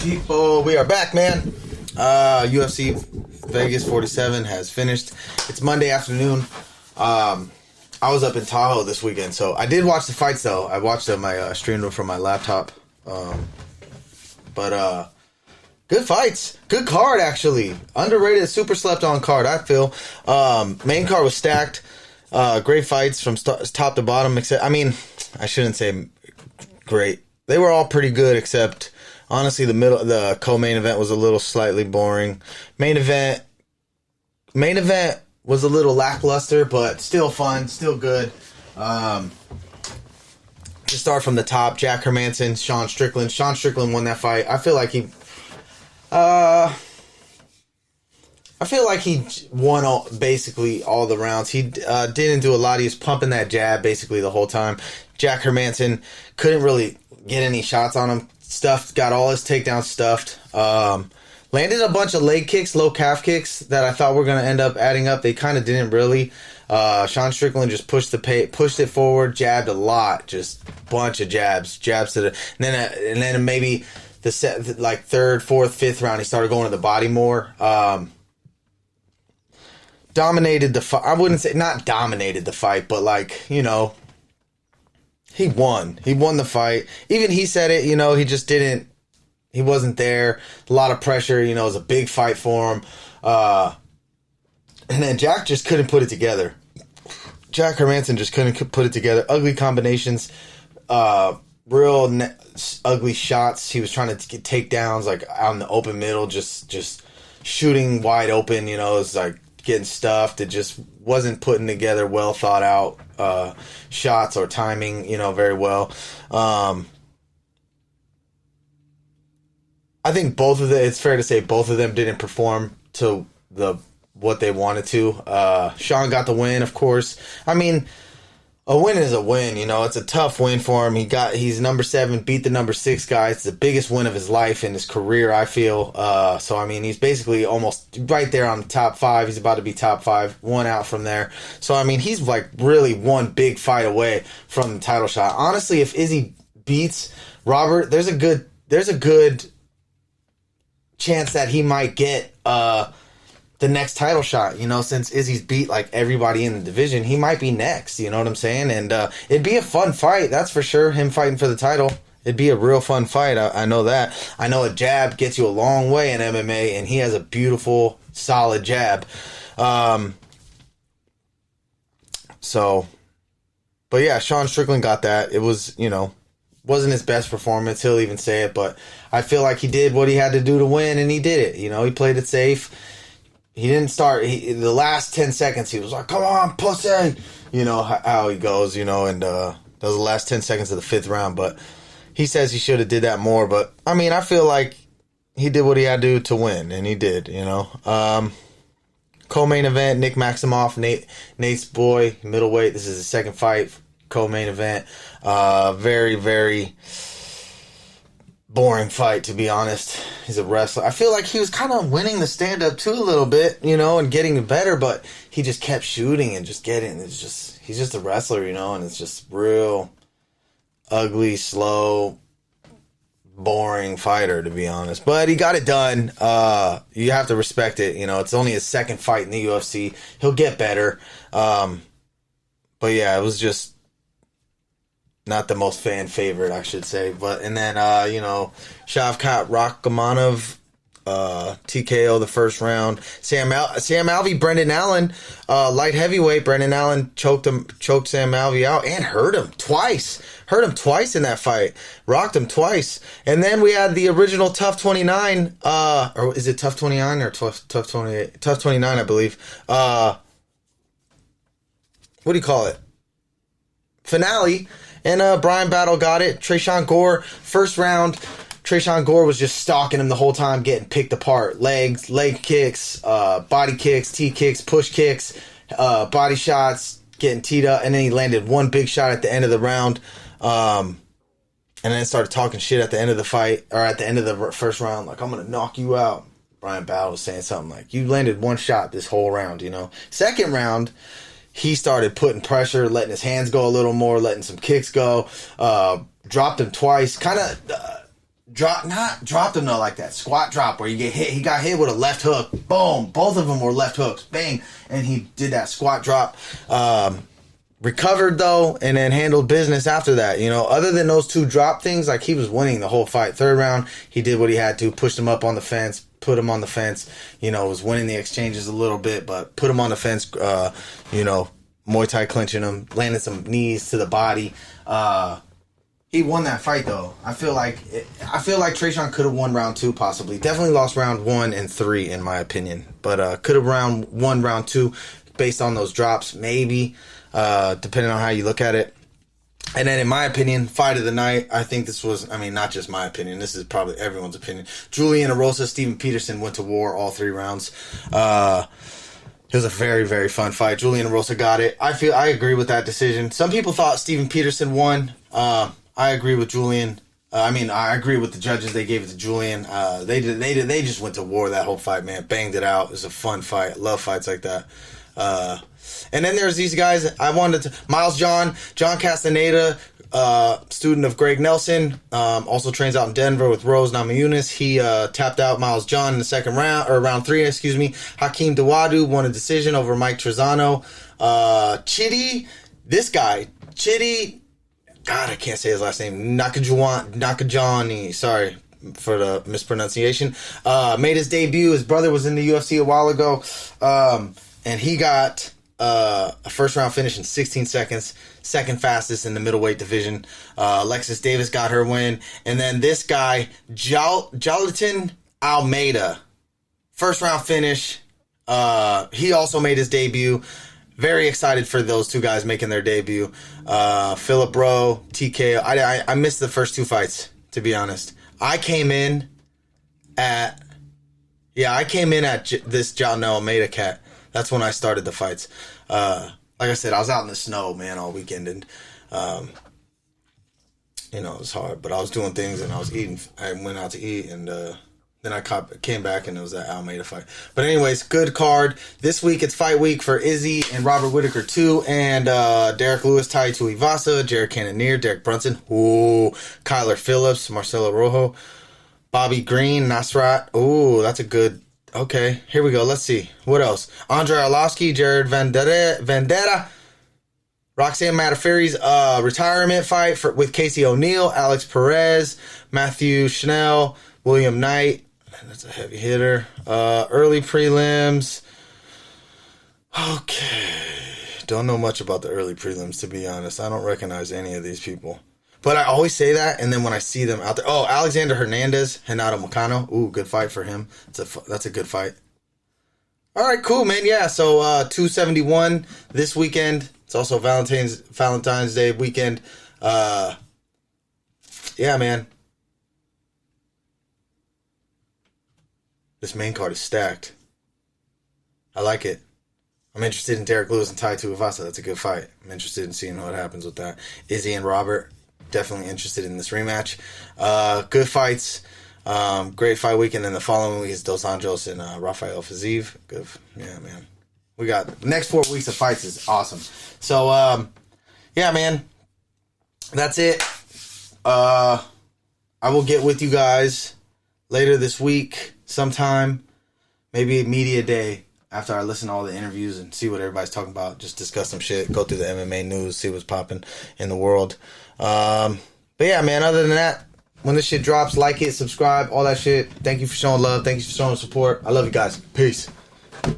People, we are back, man. UFC Vegas 47 has finished. It's Monday afternoon. I was up in Tahoe this weekend, so I did watch the fights, though. I watched them. I streamed them from my laptop. But good fights. Good card, actually. Underrated, super slept on card, I feel. Main card was stacked. Great fights from top to bottom. Except, I mean, I shouldn't say great. They were all pretty good, except honestly, the co-main event was a little slightly boring. Main event was a little lackluster, but still fun, still good. To start from the top, Jack Hermansson, Sean Strickland. Sean Strickland won that fight. I feel like he won basically all the rounds. He didn't do a lot. He was pumping that jab basically the whole time. Jack Hermansson couldn't really get any shots on him. Got all his takedowns stuffed. Landed a bunch of leg kicks, low calf kicks that I thought were going to end up adding up. They kind of didn't really. Sean Strickland just pushed it forward, jabbed a lot, just bunch of jabs to the. And then maybe the third, fourth, fifth round, he started going to the body more. Dominated the fight. I wouldn't say not dominated the fight, but he won. He won the fight. Even he said it, he just didn't. He wasn't there. A lot of pressure, it was a big fight for him. And then Jack just couldn't put it together. Jack Hermansson just couldn't put it together. Ugly combinations. Ugly shots. He was trying to get takedowns, out in the open middle, just shooting wide open, it was getting stuffed. It just wasn't putting together well thought out shots or timing, very well. I think it's fair to say both of them didn't perform to what they wanted to. Sean got the win, of course. I mean, a win is a win, it's a tough win for him. He's number 7, beat the number 6 guy. It's the biggest win of his life in his career, I feel. So I mean, he's basically almost right there on the top 5. He's about to be top 5, one out from there. So I mean, he's really one big fight away from the title shot. Honestly, if Izzy beats Robert, there's a good chance that he might get the next title shot, since Izzy's beat everybody in the division. He might be next, you know what I'm saying? And it'd be a fun fight, that's for sure, him fighting for the title. It'd be a real fun fight, I know that. I know a jab gets you a long way in MMA, and he has a beautiful, solid jab. But yeah, Sean Strickland got that. It was, wasn't his best performance, he'll even say it, but I feel like he did what he had to do to win, and he did it. He played it safe. He didn't start. The last 10 seconds, he was like, "Come on, pussy!" How he goes. And that was the last 10 seconds of the 5th round. But he says he should have did that more. But I mean, I feel like he did what he had to do to win, and he did. Co-main event: Nick Maximoff, Nate's boy, middleweight. This is his second fight. Co-main event. Very, very boring fight, to be honest. He's a wrestler. I feel like he was kind of winning the stand-up too a little bit, and getting better, but he just kept shooting and just getting. He's just a wrestler, and it's just real ugly, slow, boring fighter, to be honest. But he got it done. You have to respect it. It's only his second fight in the UFC. He'll get better. But yeah, it was just not the most fan favorite, I should say. And then Shavkat Rakhmonov, TKO the first round. Sam Alvey, Brendan Allen, light heavyweight. Brendan Allen choked Sam Alvey out and hurt him twice. Hurt him twice in that fight. Rocked him twice. And then we had the original Tough 29, or is it Tough 29 or Tough 28? Tough 29, I believe. What do you call it? Finale. And Brian Battle got it. Tresean Gore, first round, Tresean Gore was just stalking him the whole time, getting picked apart. Leg kicks, body kicks, T-kicks, push kicks, body shots, getting teed up. And then he landed one big shot at the end of the round. And then started talking shit at the end of the fight, or at the end of the first round, I'm going to knock you out. Brian Battle was saying something you landed one shot this whole round, Second round, he started putting pressure, letting his hands go a little more, letting some kicks go, dropped him twice, kind of dropped him though like that squat drop where you get hit. He got hit with a left hook. Boom. Both of them were left hooks. Bang. And he did that squat drop. Recovered though, and then handled business after that. You know, other than those two drop things, like he was winning the whole fight. Third round, he did what he had to, pushed him up on the fence, put him on the fence. You know, was winning the exchanges a little bit, but put him on the fence. You know, Muay Thai clinching him, landing some knees to the body. He won that fight though. I feel like Tresean could have won round 2 possibly. Definitely lost round 1 and 3 in my opinion, but could have won round 2 based on those drops maybe. Depending on how you look at it. And then in my opinion, fight of the night, I think this was, I mean, not just my opinion, this is probably everyone's opinion. Julian Erosa, Steven Peterson went to war all 3 rounds. It was a very, very fun fight. Julian Erosa got it. I agree with that decision. Some people thought Steven Peterson won. I agree with Julian. I agree with the judges. They gave it to Julian. They just went to war that whole fight, man. Banged it out. It was a fun fight. I love fights like that. And then there's these guys I wanted to... John Castaneda, student of Greg Nelson, also trains out in Denver with Rose Namajunas. He tapped out Miles John in the second round, or round 3, excuse me. Hakeem Dawadu won a decision over Mike Trezano. Chidi, this guy, God, I can't say his last name. Nakajani, sorry for the mispronunciation. Made his debut. His brother was in the UFC a while ago. And he got a first round finish in 16 seconds, second fastest in the middleweight division. Alexis Davis got her win. And then this guy, Jalatin Almeida, first round finish. He also made his debut. Very excited for those two guys making their debut. Philip Rowe, TKO. I missed the first 2 fights, to be honest. I came in at this Jalatin Almeida cat. That's when I started the fights. Like I said, I was out in the snow, man, all weekend. And, it was hard. But I was doing things and I was eating. I went out to eat. And then I came back and it was that Almeida fight. But anyways, good card. This week it's fight week for Izzy and Robert Whitaker 2. And Derek Lewis, Tai Tuivasa, Jared Cannonier, Derek Brunson. Ooh, Kyler Phillips, Marcelo Rojo. Bobby Green, Nasrat. Ooh, that's a good... Okay, here we go. Let's see. What else? Andre Arlovsky, Jared Vendetta, Roxanne Mataferi's retirement fight with Casey O'Neill, Alex Perez, Matthew Schnell, William Knight. That's a heavy hitter. Early prelims. Okay. Don't know much about the early prelims, to be honest. I don't recognize any of these people. But I always say that, and then when I see them out there... Oh, Alexander Hernandez, Renato Moicano. Ooh, good fight for him. That's a good fight. All right, cool, man. Yeah, so 271 this weekend. It's also Valentine's Day weekend. Yeah, man. This main card is stacked. I like it. I'm interested in Derek Lewis and Tai Tuivasa. That's a good fight. I'm interested in seeing what happens with that. Izzy and Robert... Definitely interested in this rematch. Good fights. Great fight weekend. And the following week is Dos Anjos and Rafael Fiziev. Good. Yeah, man. We got the next 4 weeks of fights is awesome. So, yeah, man. That's it. I will get with you guys later this week sometime. Maybe a media day after I listen to all the interviews and see what everybody's talking about. Just discuss some shit. Go through the MMA news. See what's popping in the world. But yeah, man, other than that, when this shit drops, like it, subscribe, all that shit. Thank you for showing love. Thank you for showing support. I love you guys. Peace.